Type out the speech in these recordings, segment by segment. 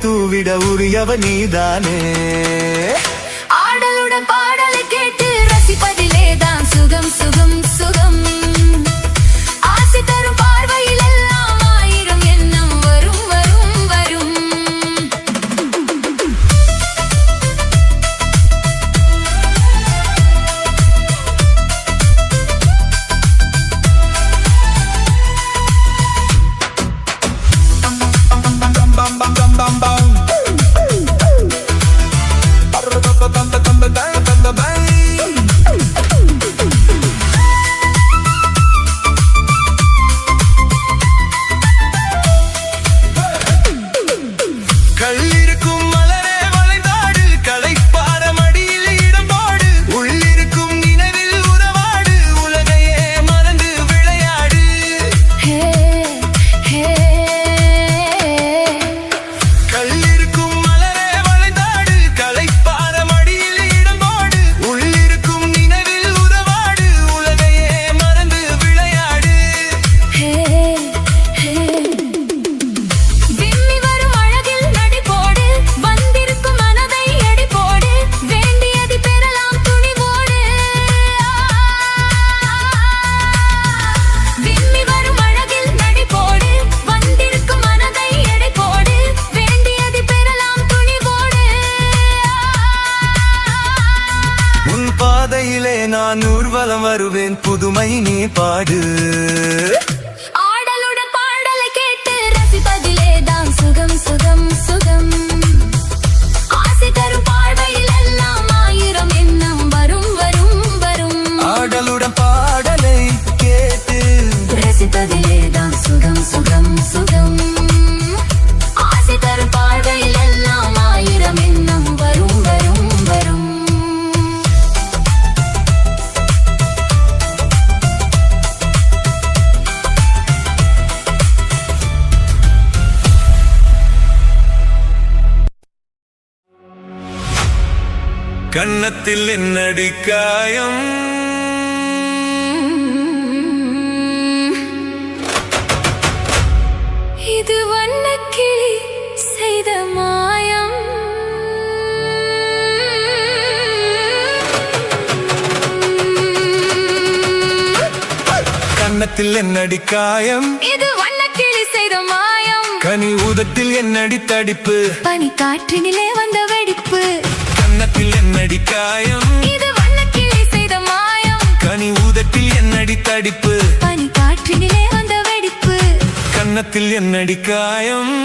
தூவிட உரியவ நீதானே. ஆடலுடன் பாடலை கேட்டு ரசிப்பதிலேதான் சுகம் சுகம் சுகம். ஆசை தரும் பார்வையில் எல்லாம் ஆயிரம் எண்ணம் வரும் வரும் வரும். நான் ஊர்வலம் வருவேன், புதுமை நீ பாடு. ஆடலுடன் பாடலை கேட்டு ரசிப்பதிலேதான் சுகம் சுகம் சுகம். ஆசை தரும் பார்வையில் எல்லாம் ஆயிரம் எண்ணம் வரும் வரும் வரும். ஆடலுடன் பாடலை கேட்டு ரசிப்பதிலேதான் சுகம் சுகம் சுகம். ஆசை தரும் பார்வையில் எல்லாம் ஆயிரம் எண்ணம் வரும் வரும் வரும். கன்னத்தில் என்னடி காயம், இது வண்ணக்கிளி செய்த மாயம். கன்னத்தில் என்னடி காயம், இது வண்ணக்கிளி செய்த மாயம். கனி ஊதத்தில் என்னடி தடிப்பு, பனி காற்றினிலே வந்த வெடிப்பு. கன்னத்தில் என்னடி காயம், இது வண்ணக்கிளி செய்த மாயம். கனி ஊதத்தில் என்னடி தடிப்பு, பனி காற்றினிலே வந்த வெடிப்பு. கன்னத்தில் என்னடி காயம்.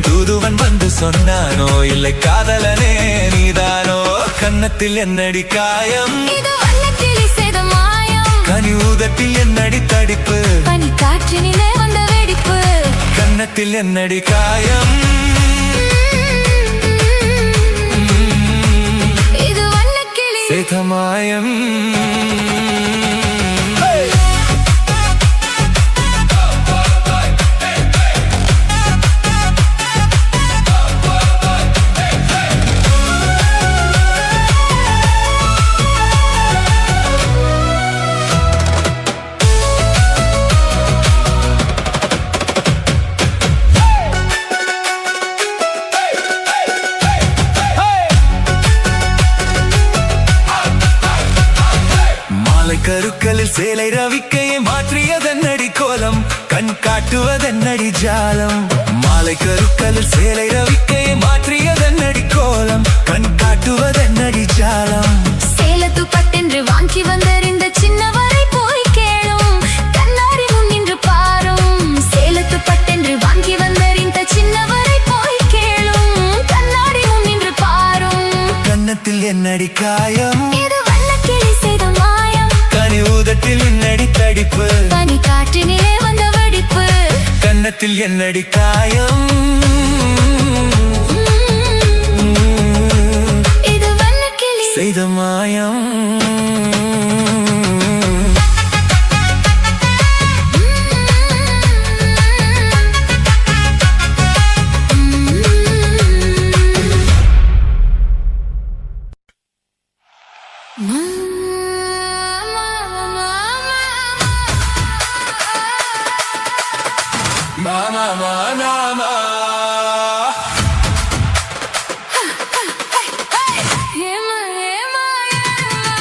தூதுவன் வந்து சொன்னானோ, இல்லை காதலனே நீதானோ. கன்னத்தில் என்னடி காயம், இது வண்ணக்கிளி செய்த மாயம். கனி ஊதத்தில் என்னடி தடிப்பு, பனி காற்றினிலே வந்த வெடிப்பு. கன்னத்தில் என்னடி காயம், இது வண்ணக்கிளி செய்த மாயம். கருக்களில் சேலை ரவிக்கையை மாற்றியதன்னடி கோலம், கண் காட்டுவதன்னடி ஜாலம். மாலை கருக்களில் சேலை ரவிக்கையை மாற்றியதன்னடி கோலம், கண் காட்டுவதன்னடி ஜாலம். சேலத்து பட்டென்று வாங்கி வந்தறிந்த சின்னவரை போய் கே காயம் இது வண்ணக்கிளி செய்த மாயம் கனி ஊதட்டில் என்னடி தடிப்பு பனி காற்றினிலே வந்த வெடிப்பு கன்னத்தில் என்னடி காயம் இது வண்ணக்கிளி செய்த மாயம் Mama, mama, mama. Hema, hema, hema.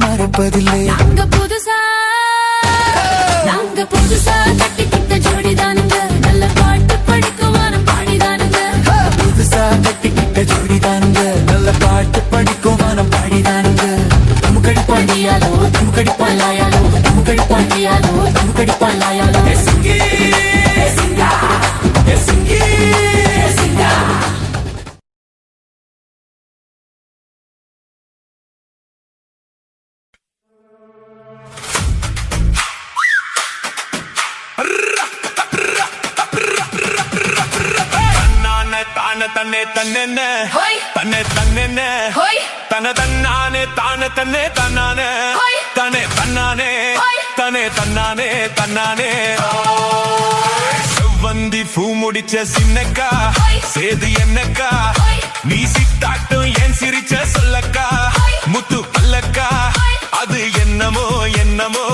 மறப்பதில்லை. நாங்க புதுசா கட்டிக்கிட்ட ஜோடிதானுங்க, நல்ல பாட்டு படிக்கும் வானம் பாடிதானுங்க. புதுசா கட்டிக்கிட்ட ஜோடிதானுங்க, நல்ல பாட்டு படிக்கும் வானம் பாடிதானுங்க. தமுக்கடி பாண்டியாலோ தமுக்கடி பாலாயாலோ தமுக்கடி பாண்டியாலோ தமுக்கடி பாலாயாலோ சிங்கி சிங்கா சிங்கி சிங்கா. தன்னை தன்னை தன்னை தன்னை தன தன்னானே தானே தன்னை தன்னானே தனே தன்னானே தனே தன்னானே தன்னானே. செவ்வந்தி பூ முடிச்ச சின்னக்கா சேது என்னக்கா, நீ சித்தாட்டும் ஏன் சிரிச்ச சொல்லக்கா, முத்து பல்லக்கா அது என்னமோ என்னமோ.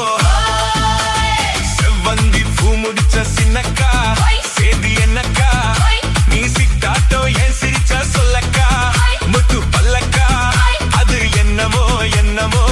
செவ்வந்தி பூ முடிச்ச சின்னக்கா சேது என்னக்கா, நீ சித்தாட்டோ ஏன் சிரிச்சா சொல்லக்கா, முத்து பல்லக்கா அது என்னமோ என்னமோ.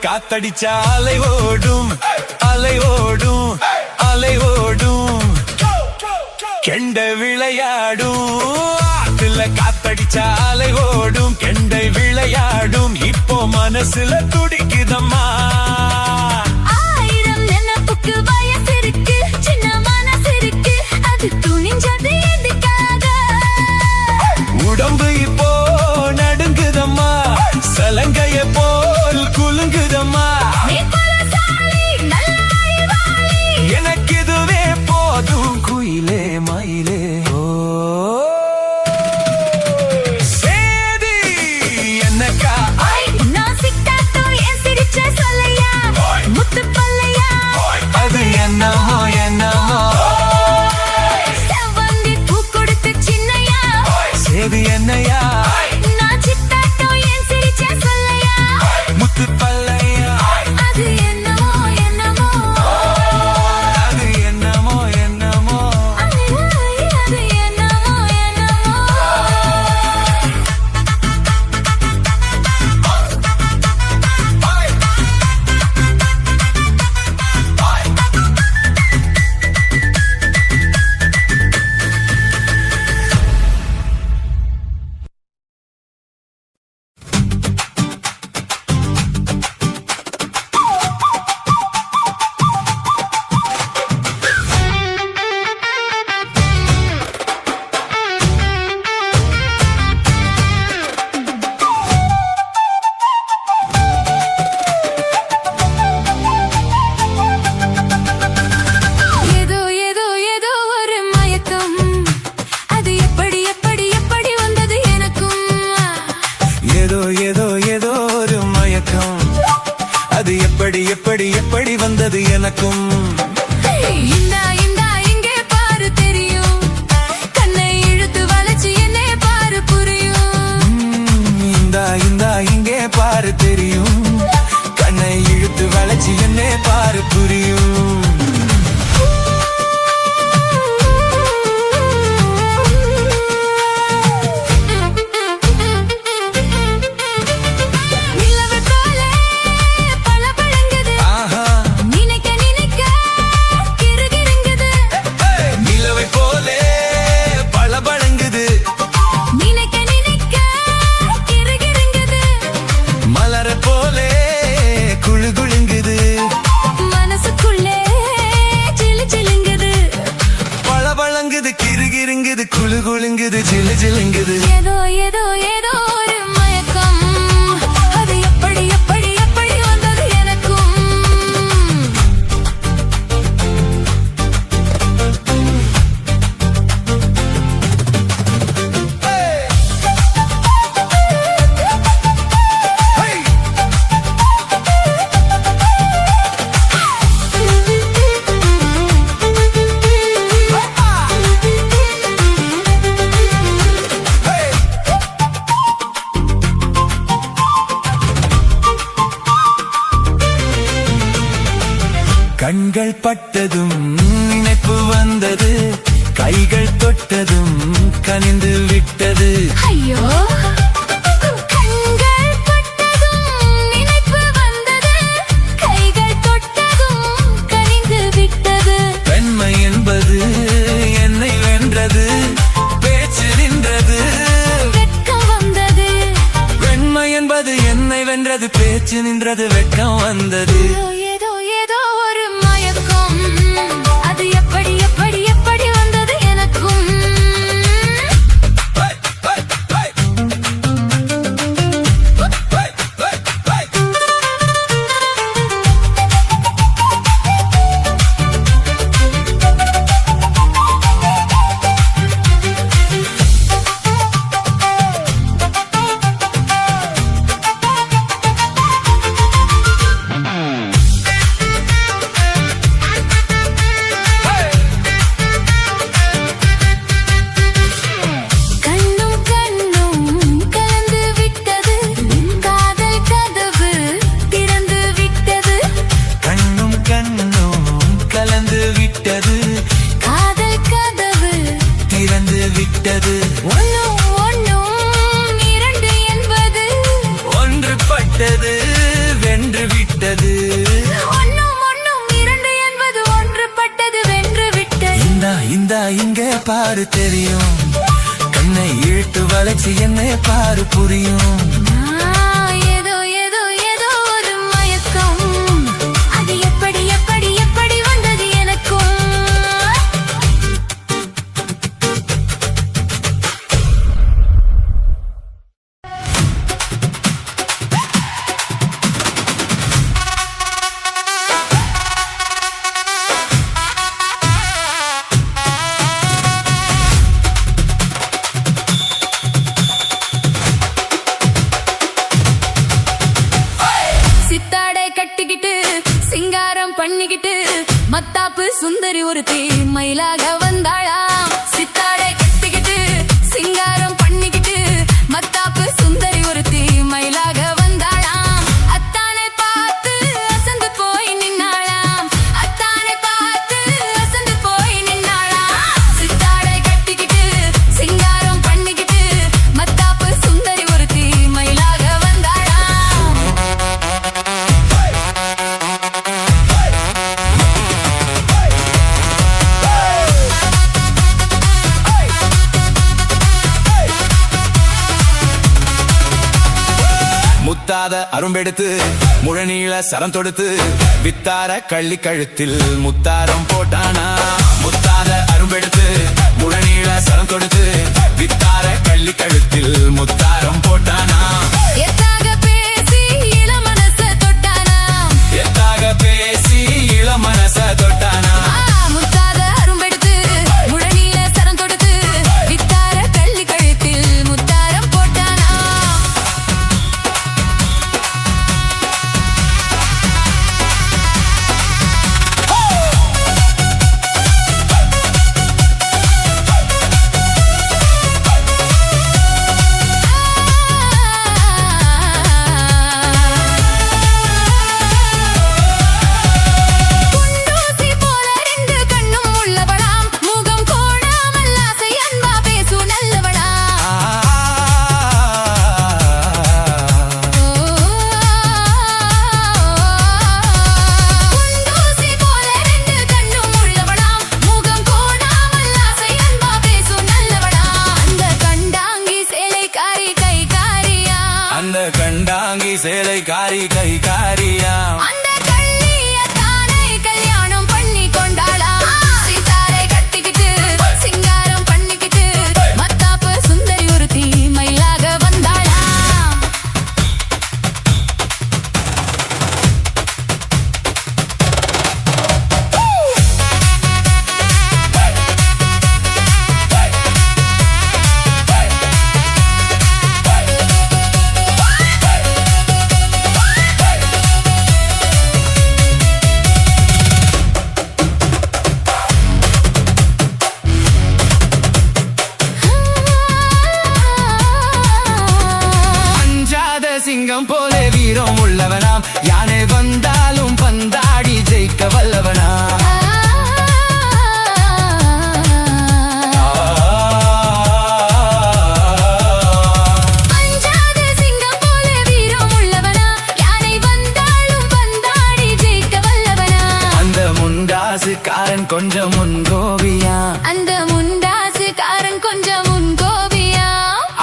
காத்தடிச்சா அலை ஓடும் அலை ஓடும் அலை ஓடும் கெண்ட விளையாடும் ஆத்துல காத்தடிச்சா அலை ஓடும் கெண்டை விளையாடும் இப்போ மனசுல துடிக்குதம்மா ஆயிரம் நினைப்புக்கு வயசு இருக்கு சின்ன மனசு இருக்கு அது துணிஞ்சது எதுக்காக உடம்பு இப்போ நடுங்குதம்மா சலங்கைய போல் குலுங்குதம்மா நீ பலசாலி நல்ல அறிவாளி எனக்கு இதுவே போதும் குயிலே மயிலே ஓ சேதி என்னக்கா நான் சிக்காத்தோ என் சிரிச்ச சொல்லையா முத்து பல்லையா அது என்னமோ என்னமோ செவ்வந்தி பூ கொடுத்த சின்னையா சேதி என்னையா நான் சித்தாத்தோ என் சிரிச்ச சொல்லையா முத்து பல்லையா அது என்னமோ என்னமோ அது என்னமோ என்னமோ அது என்னமோ என்னமோ ஏதோ ஏதோ ஏதோ ஒரு மயக்கம் அது எப்படி எப்படி எப்படி வந்தது எனக்கும் ஏதோ ஏதோ ஏதோ ஒரு மயக்கம் அது எப்படி எப்படி எப்படி வந்தது எனக்கும் இந்தா இந்தா இங்கே பாரு தெரியும் கண்ணை இழுத்து வளைச்சு என்னே பாரு புரியும் இந்தா இந்தா இங்கே பாரு தெரியும் கண்ணை இழுத்து வளைச்சு என்னே பாரு புரியும் நிலவு போல பளபளங்குது ஆஹா நினைக்க நினைக்க கிறுகிறுங்குது நிலவை போலே பளபளங்குது நினைக்க நினைக்க கிறுகிறுங்குது மலர போலே குழு குழுங்குது மனசுக்குள்ளே சிலு சிலுங்குது பளபளங்குது கிறுகிறுங்குது குழு குழுங்குது ஜிலு ஜிலுங்குது ஏதோ ஏதோ ஏதோ ஒரு மயக்கம் அது எப்படி எப்படி எப்படி வந்தது எனக்கும் கண்கள் பட்டதும் நினைப்பு வந்தது கைகள் தொட்டதும் கனிந்து விட்டது ஐயோ கண்கள் பட்டதும் நினைப்பு வந்தது கைகள் தொட்டதும் கனிந்து விட்டது பெண்மை என்பது என்னை வென்றது பேச்சு நின்றது வெட்கம் வந்தது பெண்மை என்பது என்னை வென்றது பேச்சு நின்றது வெட்கம் வந்தது ஏதோ ஏதோ ஒரு மயக்கம் அது எப்படி எப்படி எப்படி வந்தது எனக்கும் விட்டது ஒன்னும் இரண்டு என்பது ஒன்றுபட்டது வென்று விட்டது பாரு தெரியும், கண்ணை இழுத்து வளைச்சு என்ன பாரு புரியும். ஏதோ ஏதோ ஏதோ ஒரு மயக்கம், அது எப்படி எப்படி எப்படி வந்தது எனக்கும். சித்தாடை கட்டிக்கிட்டு சிங்காரம் பண்ணிக்கிட்டு மத்தாப்பு சுந்தரி ஒருத்தி மயிலாக வந்தாளா. சித்தாடை கட்டிக்கிட்டு சிங்காரம் பண்ணிக்கிட்டு மத்தாப்பு சுந்தரி ஒருத்தி மயிலாக வந்தாளாம். அத்தானை பார்த்து அசந்து போய் நின்னாளாம், அத்தானை பார்த்து அசந்து போய் நின்னாளாம். சித்தாடை கட்டிக்கிட்டு சிங்காரம் பண்ணிக்கிட்டு மத்தாப்பு சுந்தரி ஒருத்தி மயிலாக வந்தாளாம். முத்தாத அரும்பெடுத்து முழநீள சரம் தொடுத்து வித்தார கள்ளி கழுத்தில் முத்தாரம் போட்டானா. முத்தாத அரும்பெடுத்து முழநீள சரம் தொடுத்து வித்தார கள்ளி கழுத்தில் முத்தாரம் போட்டானா. எத்தாக பேசி இளமனச தொட்டானா, எத்தாக பேசி இளமனச தொட்டானா. முத்தாத அரும்பெடுத்து முழநீள சரம் தொடுத்து வித்தார கள்ளி கழுத்தில் முத்தாரம் போட்டானா. குண்டூசி போல ரெண்டு கண்ணும் உள்ளவளாம், முகம் கோணாமல் ஆசை அன்பா பேசு நல்லவளாம். குண்டூசி போல ரெண்டு கண்ணும் உள்ளவளாம், முகம் கோணாமல் ஆசை அன்பா பேசு நல்லவளாம். அந்த கண்டாங்கி சேலைக்காரி கைகாரியா, அந்த கண்டாங்கி சேலை காரி கை காரியா. அந்த கள்ளியத்தானை கல்யாணம் பண்ணி கொண்டாளா. சீதாரை கட்டிக்கிட்டு சிங்காரம் பண்ணிக்கிட்டு மத்தாப்பு சுந்தரி ஒருத்தி மயிலாக வந்தாளா. அஞ்சாத சிங்கம் போல வீரம் உள்ளவனாம், யானை வந்தாலும் பந்தாடி ஜெயிக்க வல்லவனாம். அஞ்சாத சிங்கம் போல வீரம் உள்ளவனா, யானை வந்தாலும் பந்தாடி ஜெயிக்க வல்லவனா. அந்த முண்டாசுக்காரன் கொஞ்சம் முன்கோபியா, அந்த முண்டாசுக்காரன் கொஞ்சம் முன்கோபியா.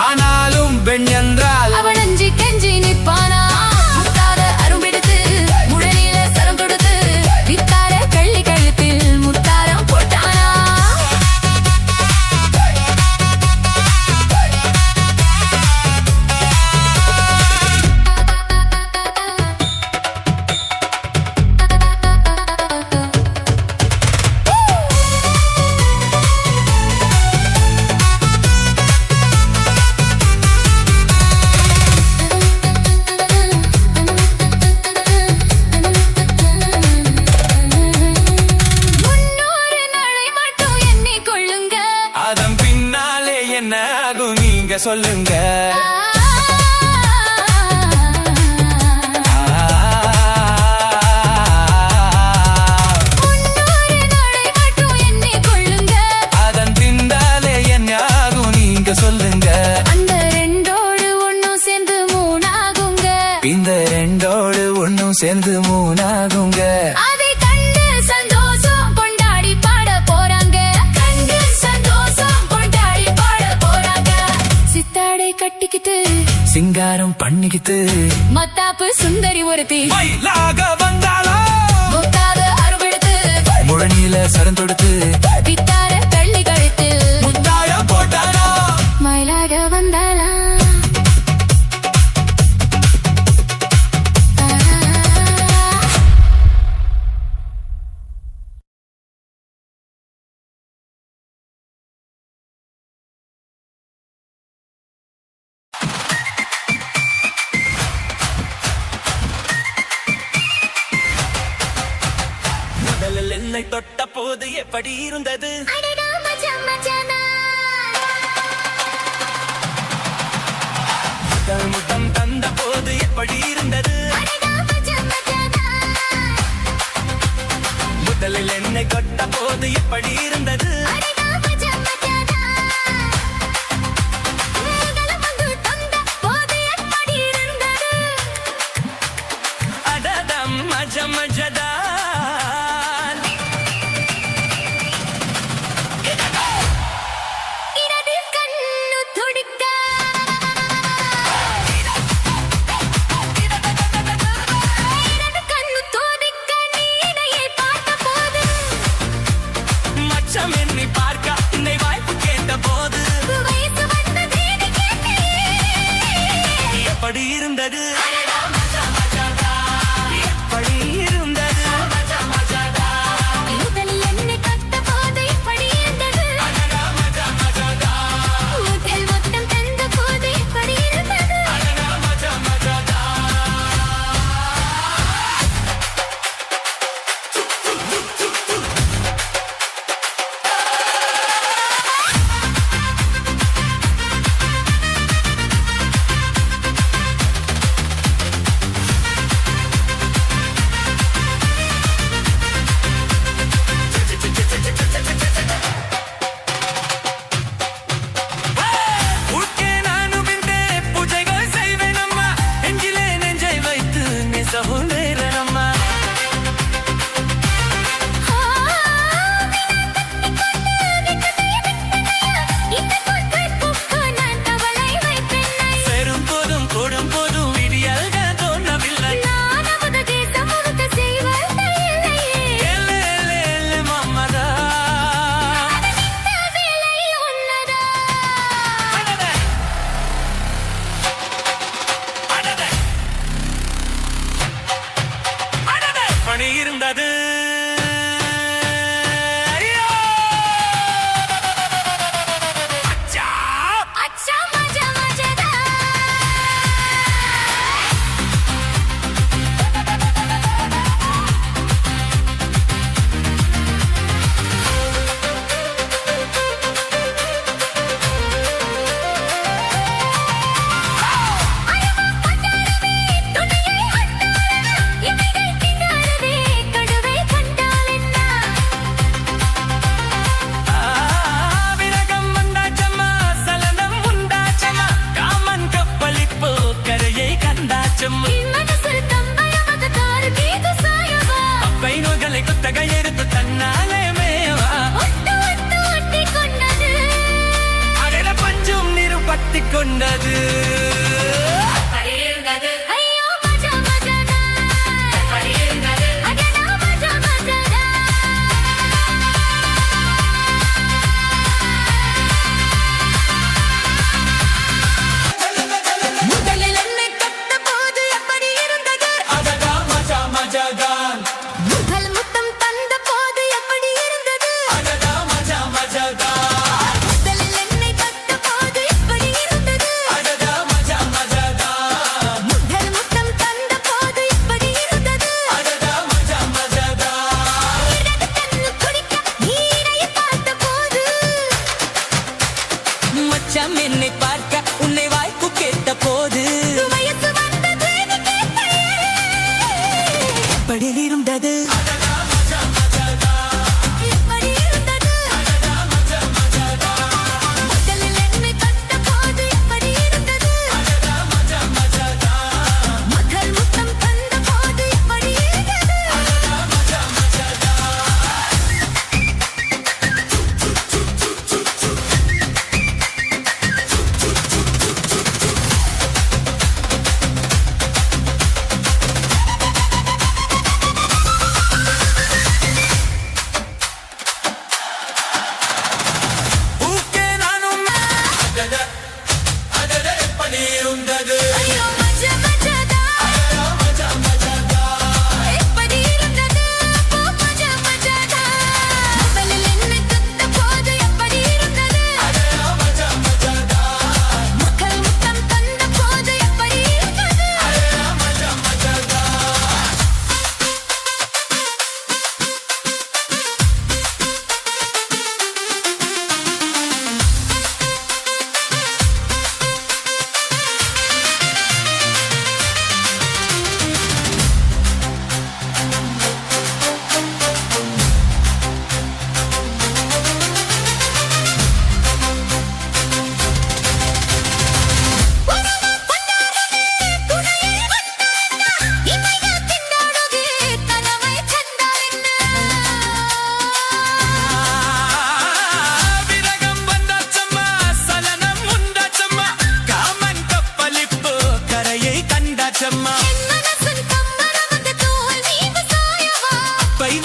ஆனாலும் பெண் என்றால் அவன் அஞ்சி கெஞ்சி நிற்பானா. முத்தாத அரும்பெடுத்து முழநீள சரம் கொடுத்து வித்தார கள்ளி கழுத்தில் முத்தாரம் போட்டானா. முன்னூறு நாளை மட்டும் எண்ணிக்கொள்ளுங்க, அதன் பின்னாலே என்ன ஆகும் நீங்க சொல்லுங்க. முன்னூறு நாளை மட்டும் எண்ணிக்கொள்ளுங்க, அதன் பின்னாலே என்ன ஆகும் நீங்க சொல்லுங்க. அந்த ரெண்டோடு ஒன்னும் சேர்ந்து மூணாகுங்க, இந்த ரெண்டோடு ஒன்னும் சேர்ந்து மூணாகுங்க. அதை கண்டு சந்தோஷம் கொண்டாடி பாட போறாங்க, கண்டு சந்தோஷம் பண்ணிக்கிட்டு மத்தாப்பு சுந்தரி ஒருத்தி மயிலாக வந்தாளோ முக்காத அருவெடுத்து முழனியில சரம் தொடுத்து பித்தார கள்ளி கழுத்தில் முத்தாயம் போட்டாளோ மயிலாக வந்தாளா முதலில் என்னை தொட்ட போது எப்படி இருந்தது அடடா மச்சான் மச்சானா முதல் முத்தம் தந்த போது எப்படி இருந்தது அடடா மச்சான் மச்சானா முதலில் என்னை தொட்ட போது எப்படி இருந்தது அடடா மச்சான் மச்சானா வேகல வந்து தந்த போது எப்படி இருந்தது அடதம் மஜ மஜதான் இடது கண்ணு துடிக்க இடது கண்ணு துடிக்க நீனையை பார்த்த போது மச்சம் என்னை பார்க்க என்னை வாய்ப்பு கேட்ட போது வயசு வந்ததேன்னு கேட்டேன் எப்படி இருந்தது எப்படி இருந்தது முதலில் என்னை கட்ட போது எப்படி இருந்தது முதல் மொத்தம் தந்த போது எப்படி இருந்தது உட்கே நானும் விண்டே பூஜைகள் செய்வேன் அம்மா நெஞ்சிலே நெஞ்சை வைத்து நெசவும் நேரம்மா பெரும் போதும் கூடும் போதும் விடியல்கள் தோணவில்லை ஏலே ஏலே ஏலே மம்மதா அடடே அடடே அடடே பணி இருந்தது ஐயோ! அச்சா! விரகம் வந்தாச்சம்மா சலனம் உண்டாச்சம்மா காமன் கப்பலிப்போ கரையை கண்டாச்சம்மா அப்பை நூல்களை குத்தகை எடுத்து தன்னாலே மேவா அடட பஞ்சும் நீரு பத்தி கொண்டது ஐயோ மஜா மஜானா அடடா மஜா மஜானா முதலில் என்னை கட்ட போது எப்படி இருந்தது அடடா மஜா மஜாதான் முதல் முத்தம் தந்த போது எப்படி இருந்தது அடடா மஜா மஜாதான் முதலில் என்னை கட்ட போது எப்படி இருந்தது அடடா மஜா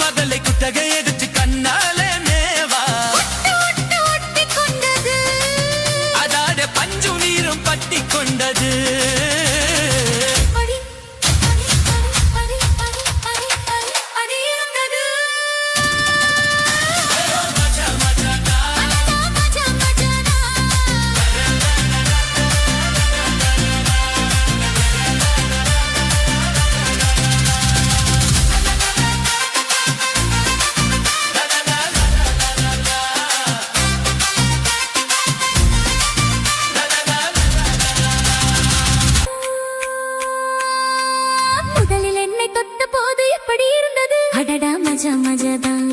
மகளை குத்தகை எடுத்து கண்ணாலே மேவா ஒட்டி கொண்டது அதாட பஞ்சு நீரும் பட்டி கொண்டது அடி அடி அடி அடி அடி அடி இருந்தது மஜா மஜானா முதலில் என்னை தொட்ட போது எப்படி இருந்தது அடடா மஜா மஜாதான்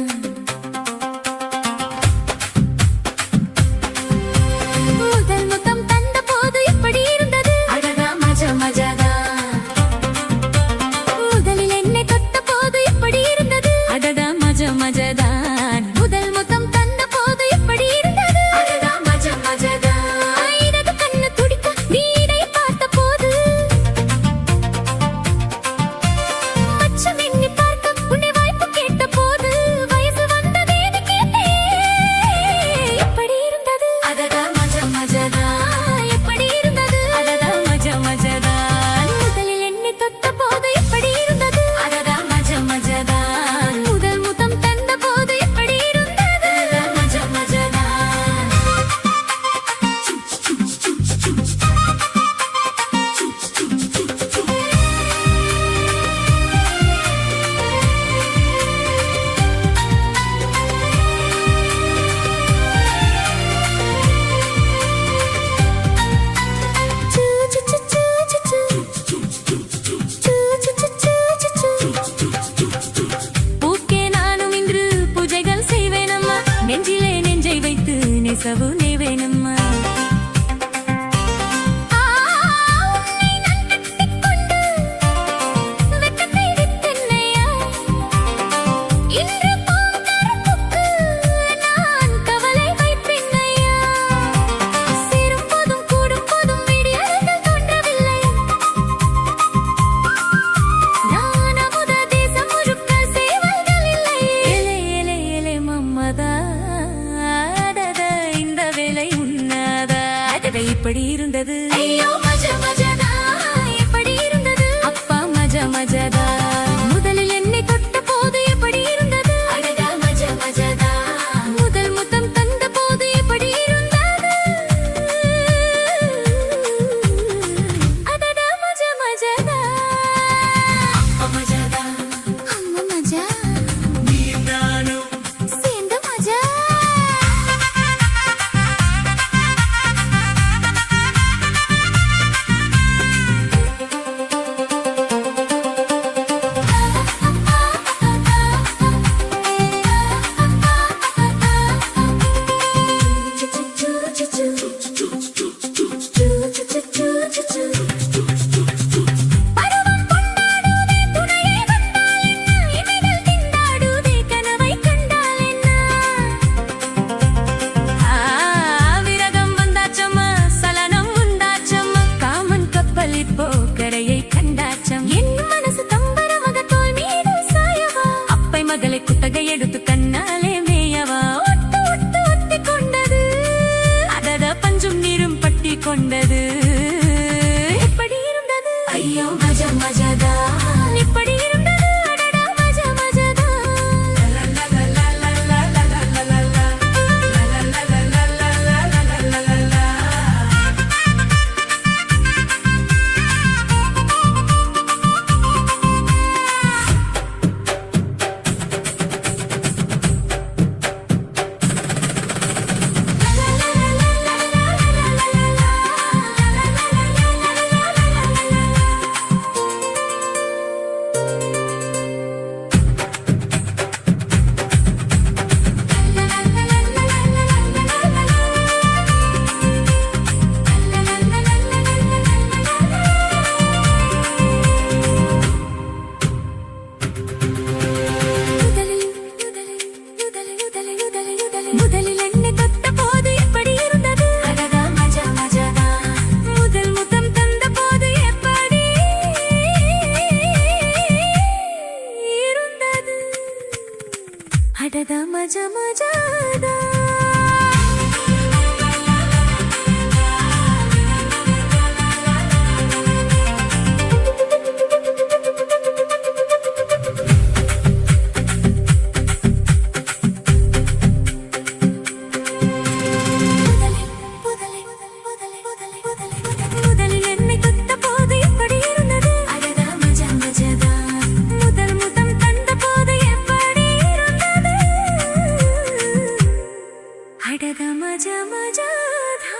முதல் முத்தம் தந்த போது எப்படி இருந்தது அடடா மஜா மஜாதான் முதலில் என்னை தொட்ட போது எப்படி இருந்தது அடடா மஜா மஜாதான் முதல் முத்தம் தந்த போது எப்படி இருந்தது அடடா மஜா மஜாதான் இடது கண்ணு துடிக்க நீரை பார்த்த போது மச்சம் எண்ணி பார்க்க உன்னை வாய்ப்பு கேட்ட போது வயசு வந்ததேன்னு கேட்டேன் எப்படி இருந்தது அடடா மஜா மஜாதான் எப்படி இருந்தது அடடா மஜா மஜாதான் முதலில் என்னை தொட்ட போது எப்படி இருந்தது அடடா மஜா மஜாதான் முதல் முத்தம் தந்த போது எப்படி இருந்தது அடடா மஜா மஜாதான் பூக்கே நானும் இன்று பூஜைகள் செய்வேனம்மா நெஞ்சிலே நெஞ்சை வைத்து நெசவு நெய்வேனம்மா உன்னை நான் கட்டிக்கொண்டு வெட்கத்தை விட்டென்னையா இன்று பூங்கருப்புக்கு நான் கவலை வைப்பேனையா சேரும் போதும் கூடும் போதும் விடியல்கள் தோன்றவில்லை நான் அமுத தேசம் முழுக்க சேவல்கள் இல்லை ஏலே ஏலே ஏலே மம்மதா அடடா இந்த வேலை உண்ணாதா அடடா இப்படி இருந்தது ஐயோ மஜா மஜாதா எப்படி இருந்தது அப்பா மஜா மஜாதா முதலில் என்னை தொட்ட போது எப்படி இருந்தது அடடா மஜா மஜாதா முதல் முத்தம் தந்த போது எப்படி இருந்தது அடடா மஜா மஜாதா அப்பா மஜாதா அம்மா மஜா நீ நானும் சேர்ந்து மஜா பருவம் கொண்டாடுதே துணையை கண்டால் என்ன இமைகள் திண்டாடுதே கனவை கண்டால் என்ன விரகம் வந்தாச்சம்மா சலனம் உண்டாச்சம்மா காமன் கப்பலில் போக்கரையை கண்டாச்சம் என் மனசு தம்பரமாக தோல் மீது சாயவா அப்பை மகளை குத்தகை எடுத்து கண்ணாலே மேயவா ஒட்டு ஒட்டு ஒட்டி கொண்டது அதத பஞ்சும் நீரும் பட்டி கொண்டது எப்படி இருந்தது ஐயோ மஜா மஜாதா இப்படி இருந்தது அடடா மஜா மஜாதா அடடா மஜா மஜாதா முதலில் என்னை தொட்ட போது எப்படி இருந்தது அடடா மஜா மஜாதா முதல் முத்தம் தந்த போது எப்படி இருந்தது அடடா மஜா மஜாதா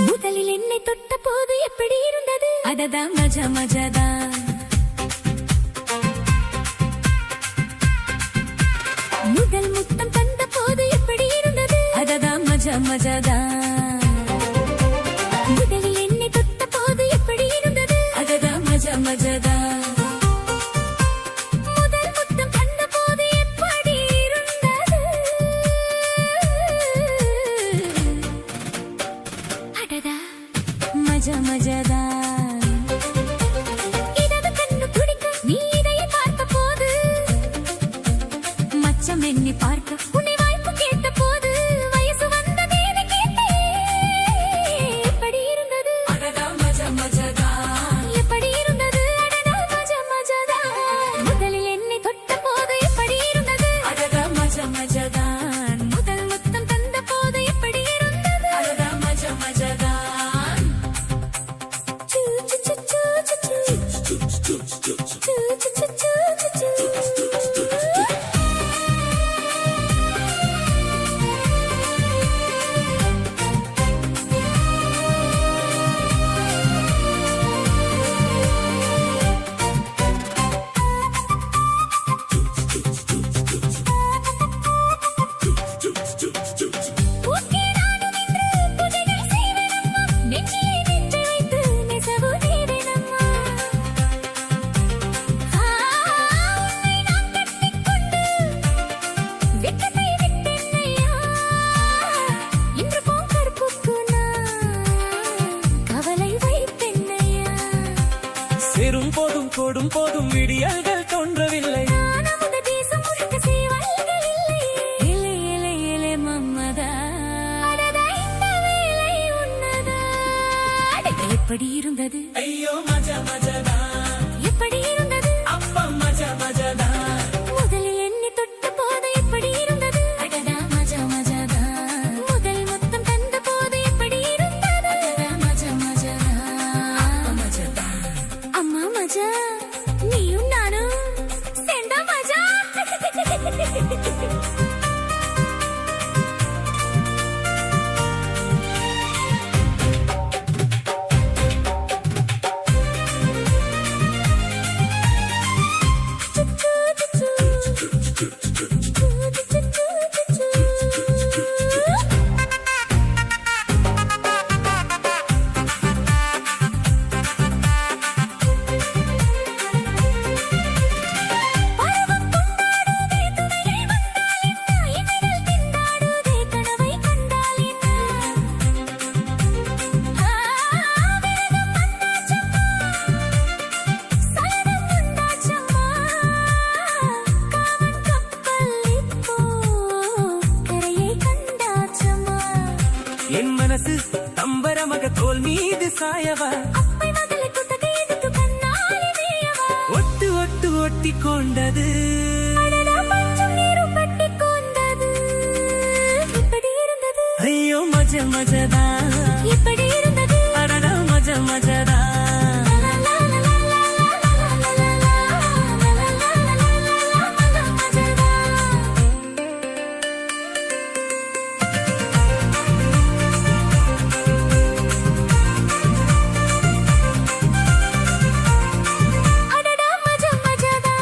முதலில் என்னை தொட்ட போது எப்படி இருந்தது அடடா மஜா மஜாதா முதல் முத்தம் தந்த போது எப்படி இருந்தது அடடா மஜா மஜாதா முதலில் என்னை தொட்ட போது எப்படி இருந்தது அடடா மஜா மஜாதா முதல் முத்தம் தந்த போது எப்படி இருந்தது அடடா மஜா மஜாதா இடது கண்ணு துடிக்க நீ இதையை பார்த்த போது மச்சம் எண்ணி பார்க்க உன்னை வாய்ப்பு கேட்ட போது வயசு வந்ததேன்னு கேட்டேன் எப்படி இருந்தது அடடா மஜா மஜாதா எப்படி இருந்தது அடடா மஜா மஜாதா முதலில் என்னை தொட்ட போது எப்படி இருந்தது அடடா மஜா மஜாதா முதல் முத்தம் தந்த போது எப்படி இருந்தது அடடா மஜா மஜாதா சு சு சு சு சு சு சு சு ஓகே நானும் இன்று புதைகள் செய்வேனம்மா நெஞ்சிலே நெஞ்சை வைத்து நெசவு தேவேனம்மா உன்னை நான் கட்டிக்கொண்டு வெட்கத்தை விட்டென்னையா இன்று பூங்கற்புக்கு நான் கவலை வைப்பென்னையா சேரும் போதும் கோடும் போதும் விடியல்கள் தோன்றவில்லை நான் அமுத தேசம் முழுக்க சேவல்கள் இல்லையே இலை இலை இலை மம்மதா அடடா இந்த வேலை உன்னதா அட, எப்படி இருந்தது ஐயோ மஜா மஜாதா எப்படி இருந்தது அப்பா மஜா மஜாதா முதலில் என்னை தொட்ட போது எப்படி இருந்தது அடடா மஜா மஜாதா முதல் முத்தம் தந்த போது எப்படி இருந்தது அடடா மஜா மஜாதா மஜாதா அம்மா மஜா நீயும் நானும் சேர்ந்தா மஜா பருவம் கொண்டாடுதே துணையை வந்தால் என்ன இமைகள் திண்டாடுதே கனவை கண்டால் என்ன விரதம் வந்தாச்சம்மா சலனம் வந்தாச்சம்மா காமன் கப்பல் இப்போ கரையை கண்டாச்சம்மா என் மனசு தம்பரமக தோல் மீது சாயவா அப்பை மகளை குத்தகை எடுத்து கண்ணாலே மேயவா ஒட்டு ஒட்டு ஒட்டி கொண்டது அடடா பஞ்சும் நீரும் பட்டிக் கொண்டது எப்படி இருந்தது ஐயோ மஜா மஜாதா எப்படி இருந்தது அடடா மஜா மஜாதா அடடா மஜா மஜாதா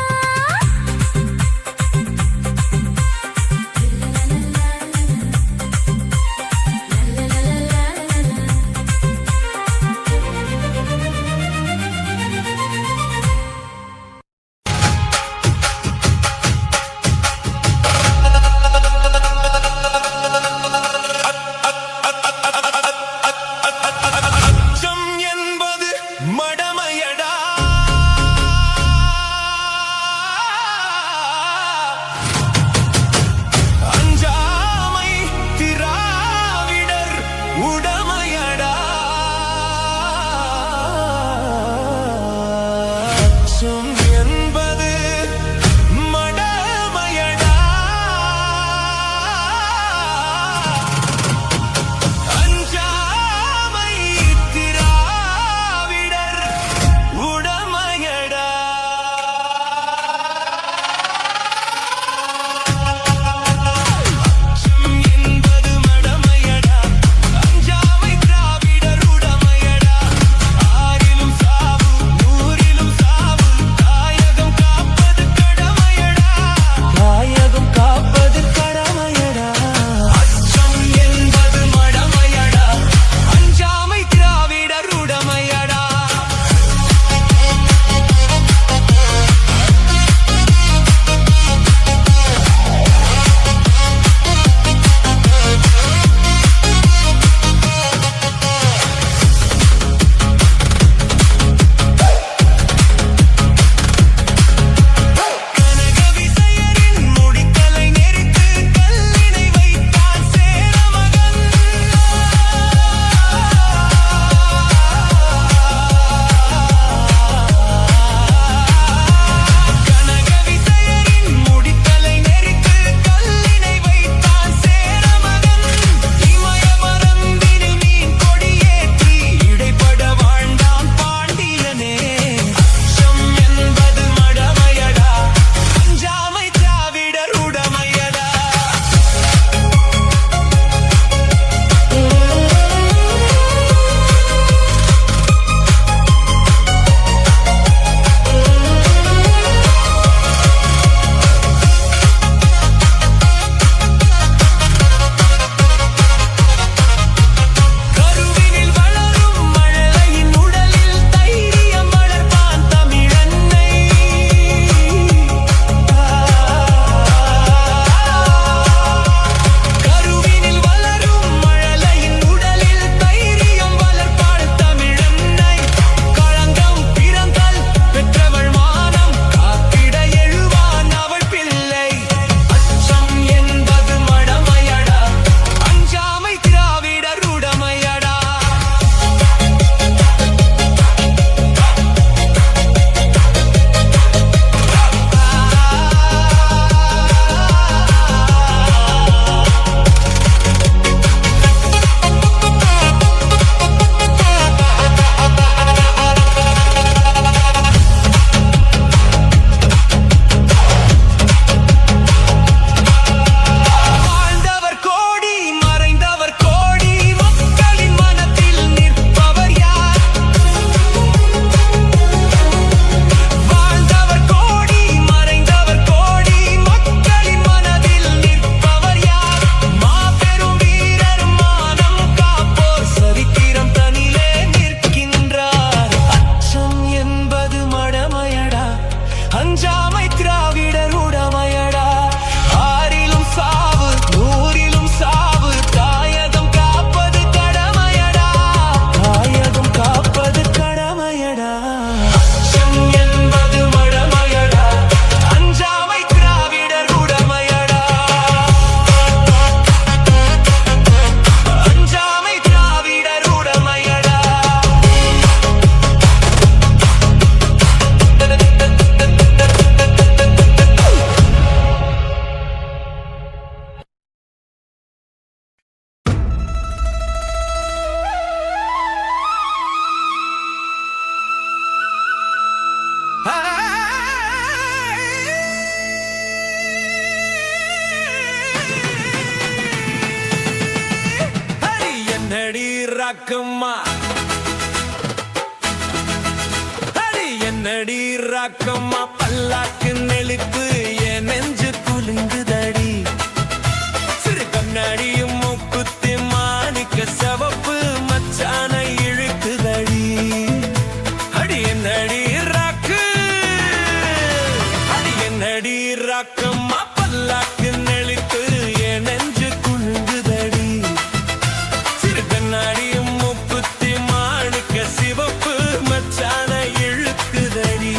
அச்சம் என்பது மடமையடா அஞ்சாமை திராவிடர் உடமையடா அச்சம் என்பது மடமையடா அஞ்சாமை திராவிடர் உடமையடா ஆறிலும் சாவு நூறிலும் சாவு தாயகம் காப்பது கடமையடா தாயகம் காப்பது கடமையடா அச்சம் என்பது மடமையடா அஞ்சாமை திராவிடர் உடமையடா கனக விசையரின் முடித்தலை நெரித்து கல்லினை வைத்தான் சேரமகன் கனக விசையரின் முடித்தலை நெரித்து கல்லினை வைத்தான் சேரமகன் இமய மறந்தினில் மீன் கொடியேற்றி இடைப்பட வாழ்ந்தான் பாண்டியனே அச்சம் என்பது மடமையடா அஞ்சாமை திராவிடர் உடமையடா கருவினில் வளரும் மழலையின் உடலில் தைரியம் வளர்ப்பான் தமிழன்னை கருவினில் வளரும் மழலையின் உடலில் தைரியம் வளர்ப்பாள் தமிழன்னை களங்கம் பிறந்தால் பெற்றவள் மானம் காத்திட எழுவான் அவள் பிள்ளை அச்சம் என்பது மடமையடா அஞ்சாமை திராவிடர் உடமையடா வாழ்ந்தவர் கோடி மறைந்தவர் கோடி மக்களின் மனத்தில் நிற்பவர் யார் வாழ்ந்தவர் கோடி மறைந்தவர் கோடி மக்களின் மனதில் நிற்பவர் யார் மாபெரும் வீரர் மானம் காப்போர் சரித்திரம் தனிலே நிற்கின்றார் அச்சம் என்பது மடமையடா அஞ்சாமை திராவிடர் உடமையடா ஆறிலும் சாவு நூறிலும் சாவு தாயகம் காப்பது கடமையடா தாயகம் காப்பது கடமையடா அச்சம் என்பது மடமையடா அஞ்சாமை திராவிடர் உடமையடா அஞ்சாமை திராவிடர் உடமையடா ஹரி என்னடி ராக்கம்மா ஹரி என்னடி ராக்கம்மா பல்லாக்கு நெளிப்பு என் நெஞ்சு குலுங்குதடி சிறு கண்ணாடியும் மூக்குத்தி மாணிக்க சிவப்பு மச்சான இழுக்குதடி அடி என்னடி ராக்கு அடி என்னடி ராக்கம்மா பல்லாக்கு நெளிப்பு என் நெஞ்சு குலுங்குதடி சிறு கண்ணாடியும் மூக்குத்தி மாணிக்க சிவப்பு மச்சான இழுக்குதடி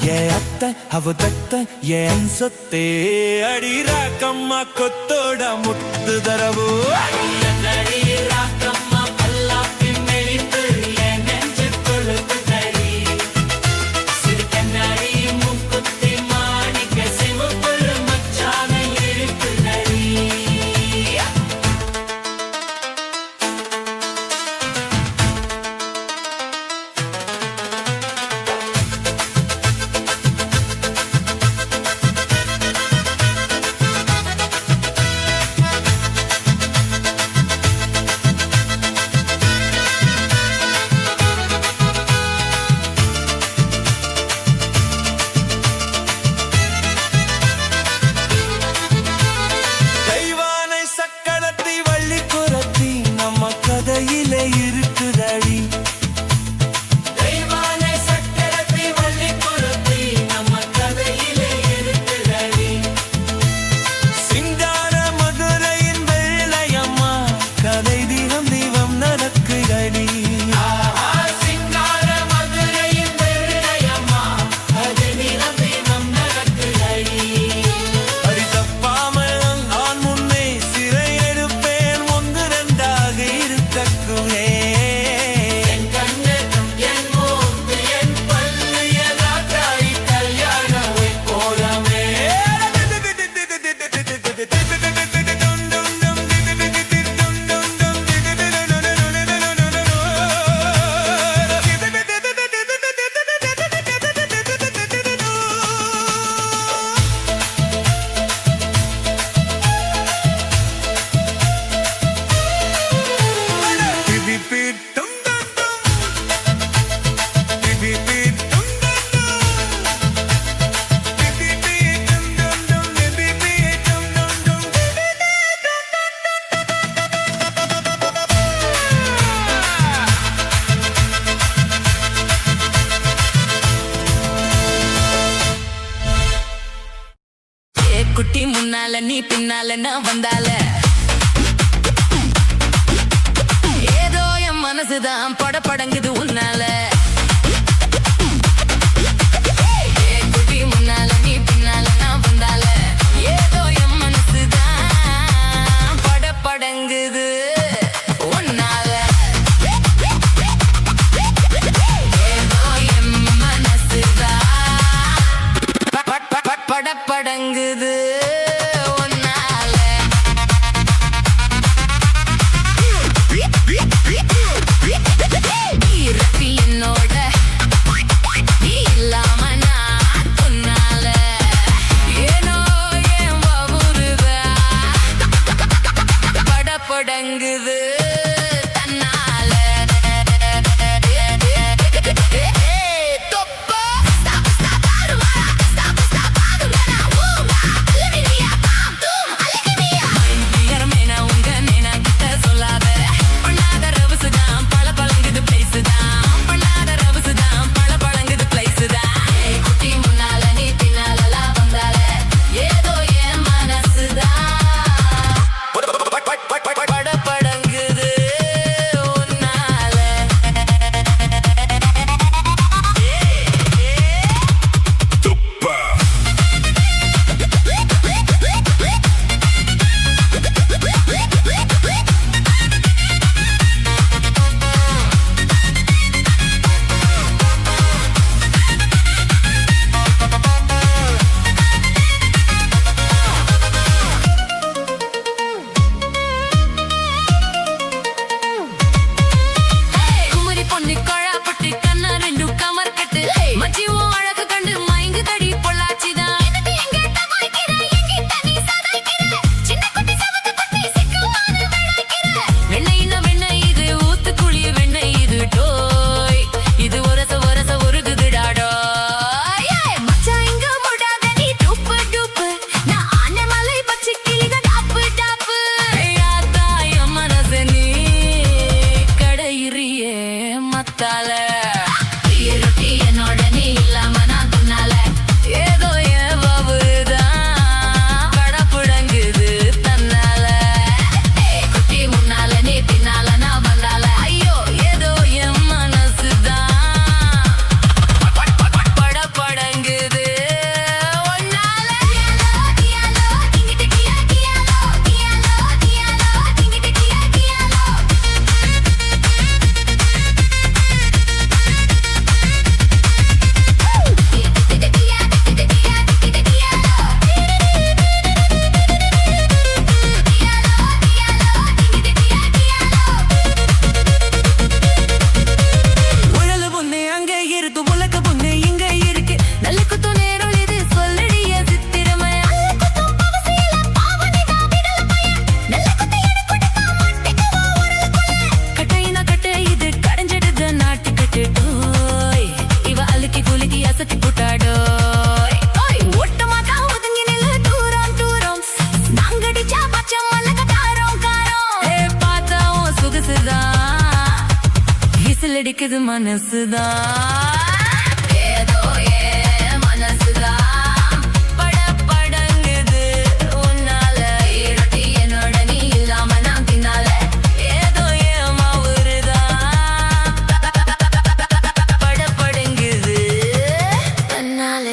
ஏன் அத்தை அவ தத்த ஏன் சொத்தே அடிரா கம்மா கொத்தோட முத்து தரவோ கதையிலே இருக்குதடி தெய்வானை சக்கரத்தை வள்ளி குரத்தி நம்ம கதையிலே இருக்குதடி சிங்கார மதுரையின் வெள்ளையம்மா கதை தீபம் தீபம் நடக்குதடி சிங்கார மதுரையின் வெள்ளையம்மா கதை தீபம் தீபம் நடக்குதடி அடி தப்பாமல் நான் முன்னே சிறை எடுப்பேன் ஒன்று ரெண்டாக இருக்கக்குமே குட்டி முன்னால நீ பின்னால நான் வந்தால ஏதோ என் மனசுதான் படபடங்குது உன்னால குட்டி முன்னால நீ பின்னால நான் வந்தால ஏதோ என் மனசுதான் படபடங்குது உன்னால ஏதோ என் மனசுதான் படபடங்குது மனசுதான் ஏதோ என் மனசுதான் படபடங்குது உன்னால இருட்டி என்னோட நீ இல்லாம நான் பின்னால ஏதோ என் மவுறுதான் படபடங்குது தன்னால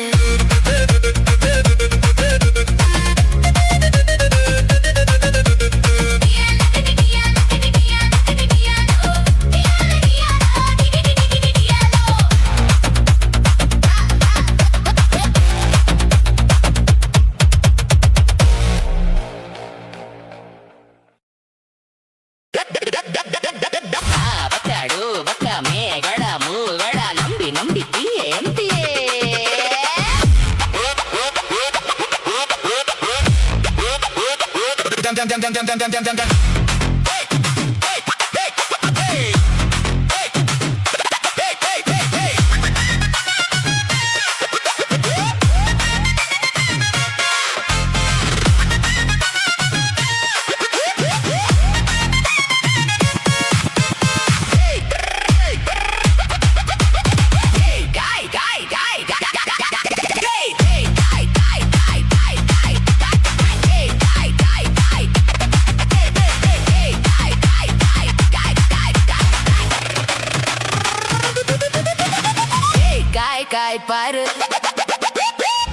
காய் பாரு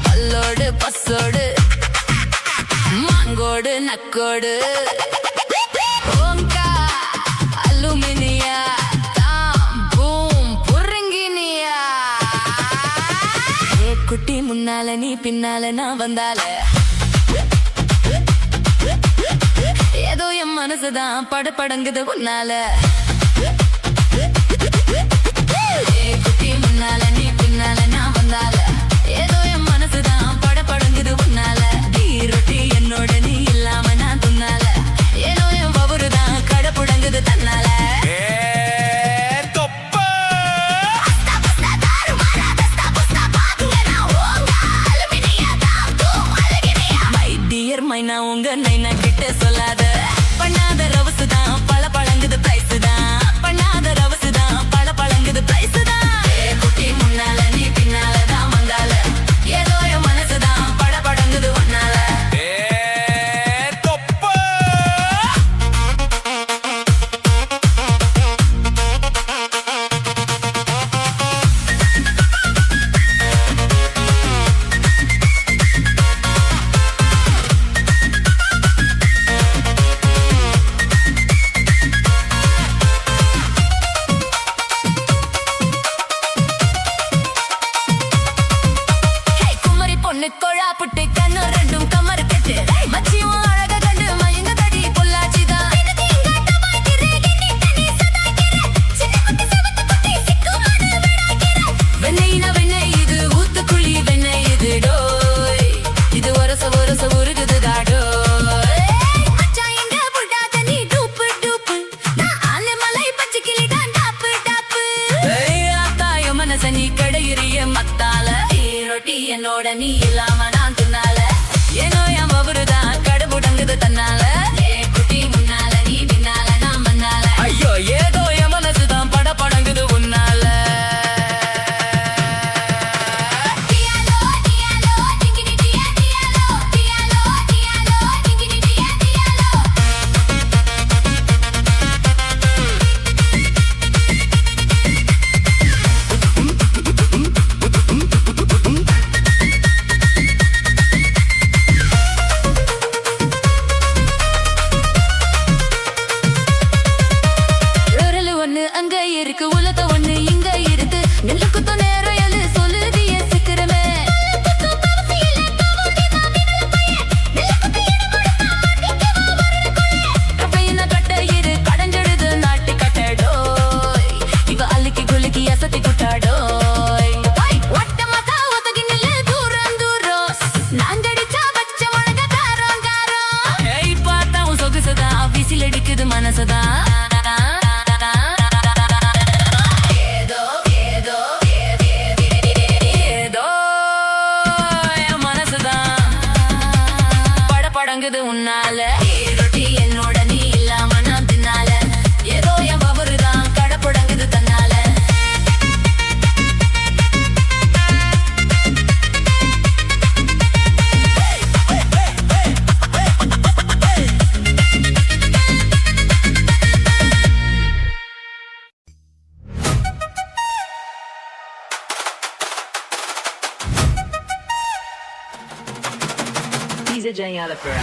பல்லோடு பசோடு மாங்கோடு நக்கோடு ஓங்கா அலுமினியா தாம் பூம் புருங்கினியா குட்டி முன்னால நீ பின்னால நான் வந்தால ஏதோ என் மனசுதான் படபடங்குது உன்னால குட்டி முன்னால நீ பின்னால நான் வந்தால ஏதோ என் மனசுதான் படபடங்குது உன்னால ரொட்டி என்னோட நீ இல்லாம நான் துன்னால ஏதோ என் பவுருதான் கடப்புடங்குது தன்னால மைனா உங்க நைனா கிட்ட சொல்லாத பண்ணாத ரவுசுதான் பல பழங்குது பிரைஸ் தான் பண்ணாத ரவுசுதான் பல பழங்குது பிரைஸ் தான் குட்டி முன்னால நீ பின்னால தான் வந்தால ஏதோ என் மனசுதான் படபடங்குது ஒன்னால கொழா புட்டு கண்ணு ரெண்டும் கமரு கட்டு மச்சியும் அழக கண்டு மயங்க தடி பொள்ளாச்சிதான் வெண்ணெய்னா வெண்ணெய் இது ஊத்துக்குழி வெண்ணெய் இது டோய் இது ஒரச ஒரச உருகுது தாடோய் மச்சான் எங்க புட்டா தண்ணி டூப்பு டூப்பு நான் ஆல மலை பச்சை கிளி தான் டாப்பு டாப்பு ஆத்தாய மனச நீ கடையிறிய மத்தால ரொட்டி என்னோட நீ இல்லாம நான் துன்னால ஏனோ என் பவுருதான் கடப்புடங்குது தன்னால குட்டி முன்னால நீ பின்னால நான் மன்னால ஐயோ ஏதோ என் மனசுதான் படபடங்குது உன்னால அங்க இருக்கு உலக ஒண்ணு இங்க இருக்கு நெல்லு குத்த நேரம் எழு சொல்லுதிய சீக்கிரமே கப்பையின கட்ட இரு கடஞ்செடுது நாட்டு கட்டடோய் இவ அழுக்கி குலுக்கி அசத்தி குட்டாடோய் ஒட்டமாக்கா ஒத்தகி நில்லு தூரம் தூரம் நாங்கடிச்சா வச்ச மழக காரம் காரம் பார்த்தா உன் சொகுசுதான் விசில் அடிக்குது மனசுதான் உன்னால ரொட்டி என்னோட நீ இல்லாம நான் தின்னால ஏதோ என் பவருதான் கடப்புடங்குது தன்னால DJ Alapura.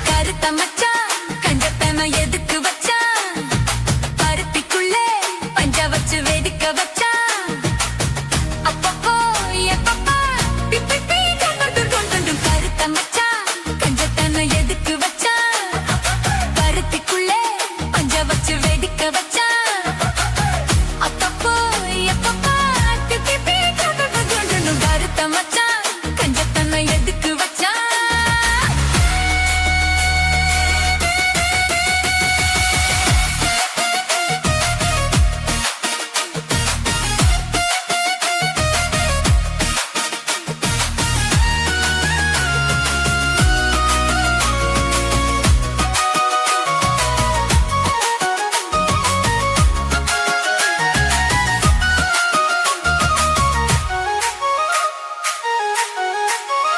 கருத்த மச்சான் கஞ்சத்தன எதுக்கு வச்சான் பருத்திக்குள்ளே பஞ்ச வச்சு வெடிக்க வச்சான் அப்பப்போ எப்பப்பா பிப்பி பீ கொண்டு கருத்த மச்சான் கஞ்சத்தன எதுக்கு வச்சான் பருத்திக்குள்ளே பஞ்ச வச்சு வெடிக்க வச்சான் அப்பப்போ எப்பப்பா பிப்பி பீ கொண்டு கருத்த மச்சான் கஞ்சத்தன எதுக்கு வச்சான்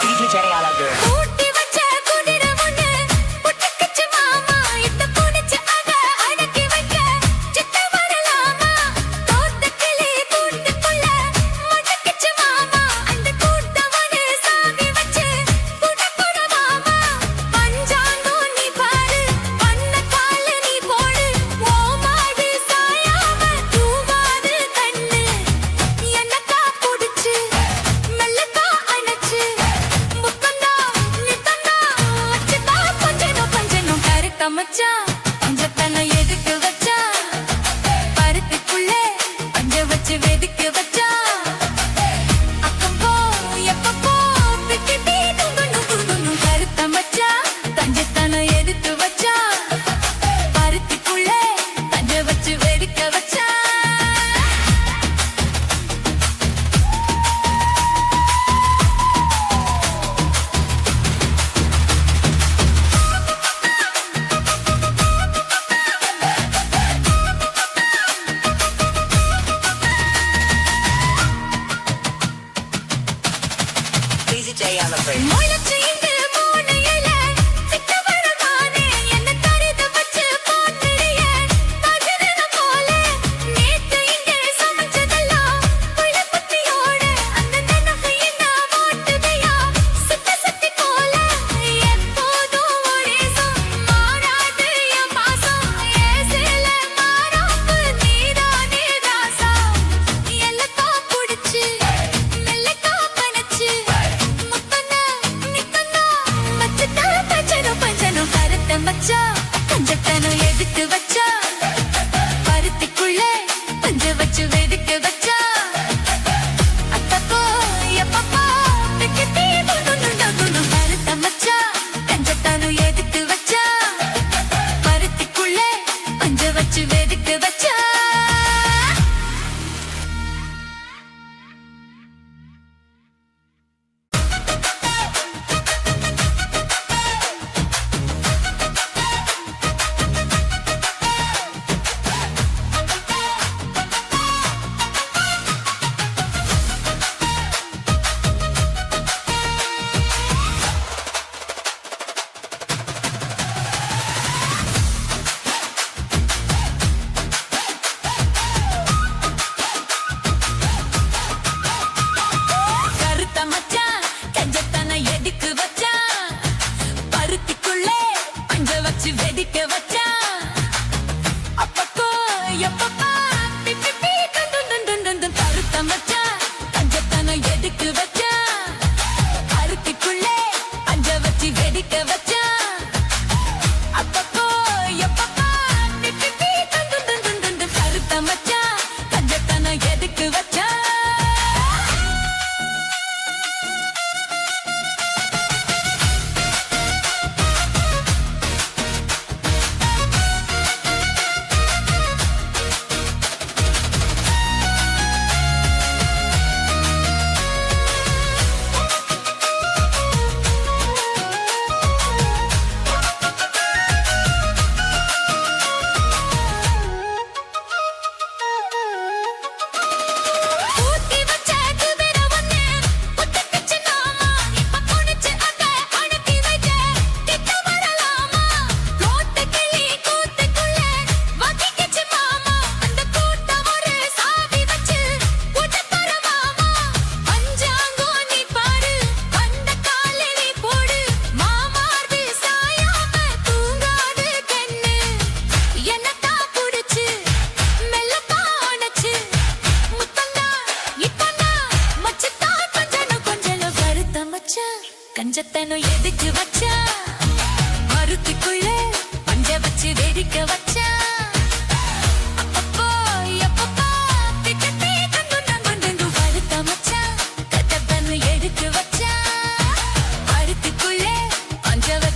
DJ Alapura. ஊட்டி வச்ச குதிர ஒண்ணு புட்டுக்குச்சு மாமா இத்த புடிச்சு அத அடக்கி வைக்க சித்த வரலாமா தோட்ட கிளி கூட்டுக்குள்ள முட்டுக்குச்சு மாமா அந்த கூட்டவனு சாவி வச்சு புடப்புட மாமா பஞ்சாங்கோ நீ பாரு பண்ண கால நீ போடு ஓ மாடு சாயாம தூவாது கண்ணு என்னக்கா புடிச்சு மெல்லக்கா அணைச்சு முத்தந்தா நித்தந்தா வச்சுதா பஞ்சனும் கருத்த மச்சான் பஞ்சத்தன எதுக்கு வச்சா பருத்திக்குள்ளே பஞ்ச வச்சு வெதுக்கு வச்சா அப்பப்போ எப்பப்போ பிப்பி பீ குங்குணும் கருத்த மச்சான் பஞ்சத்தன எதுக்கு வச்சா பருத்திக்குள்ளே பஞ்ச வச்சு வெதுக்க வச்சா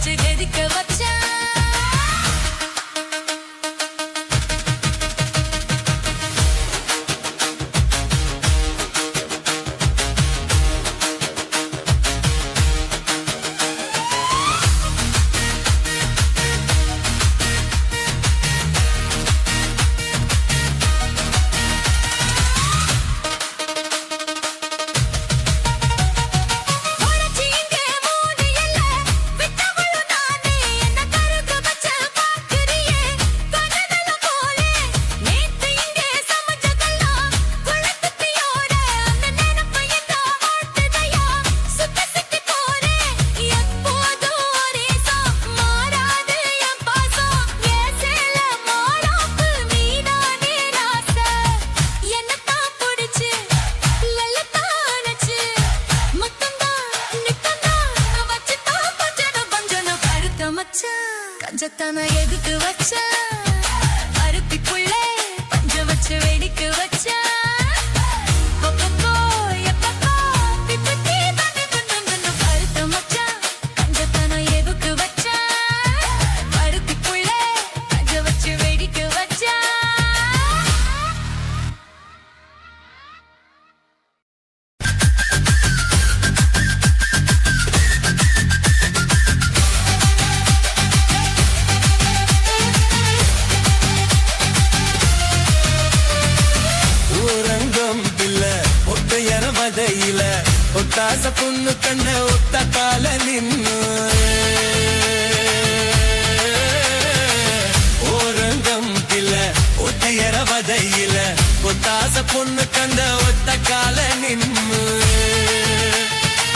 வச்சு எதிக்க வச்சான் கஞ்சத்தான எதுக்கு வச்சா அருத்திக்குள்ளே பஞ்ச வச்சு வெடிக்கு வச்சா ஒத்தாச பொண்ணு கண்ண ஒத்த கால நின்னு ஓரங்கம் கில ஒத்தையர வதையில ஒத்தாச பொண்ணு கண்ட ஒத்த கால நின்னு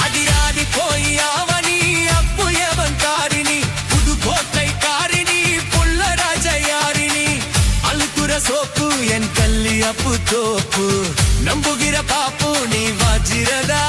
அதிராதி போய் அவனி அப்புயவன் காரினி புதுக்கோட்டை காரினி புள்ள ராஜயாரினி அழுக்குற சோப்பு என் கல்லி அப்பு தோப்பு நம்புகிற பாப்பு நீ வாஜிரதா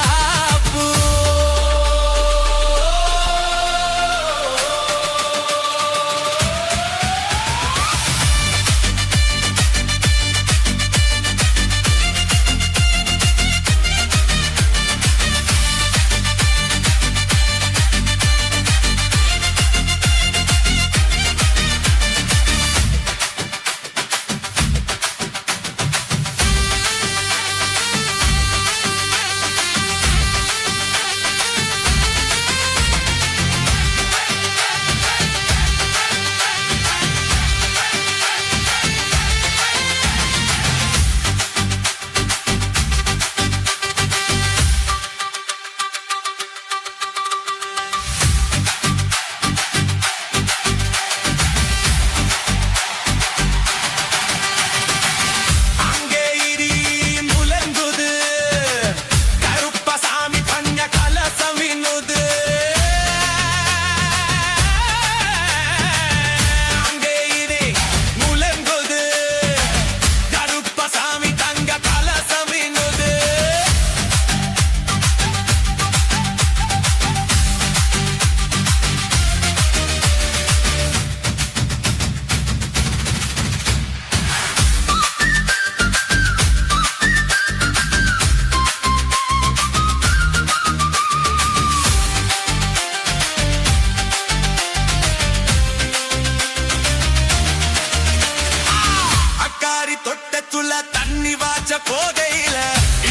போகையில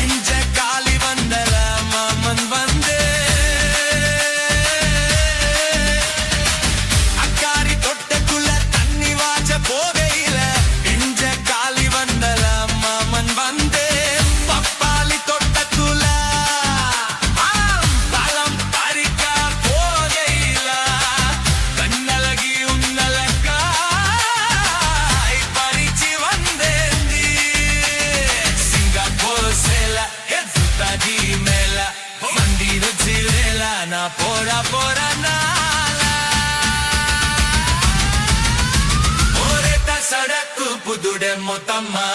இஞ்ச காலி வந்தல மாமன் வந்து அக்காரி தொட்டக்குள்ள தண்ணி வாச்ச போகையில இஞ்ச காலி வந்தல மாமன் வந்து பப்பாளி தொட்டக்குள்ள பழம் பறிக்க போகையில கண்ணழகி உன்னலக்கா பறிச்சு வந்தேந்தி போடா போடா நாளா ஒரே சடக்கு புதுட மொத்தம்மா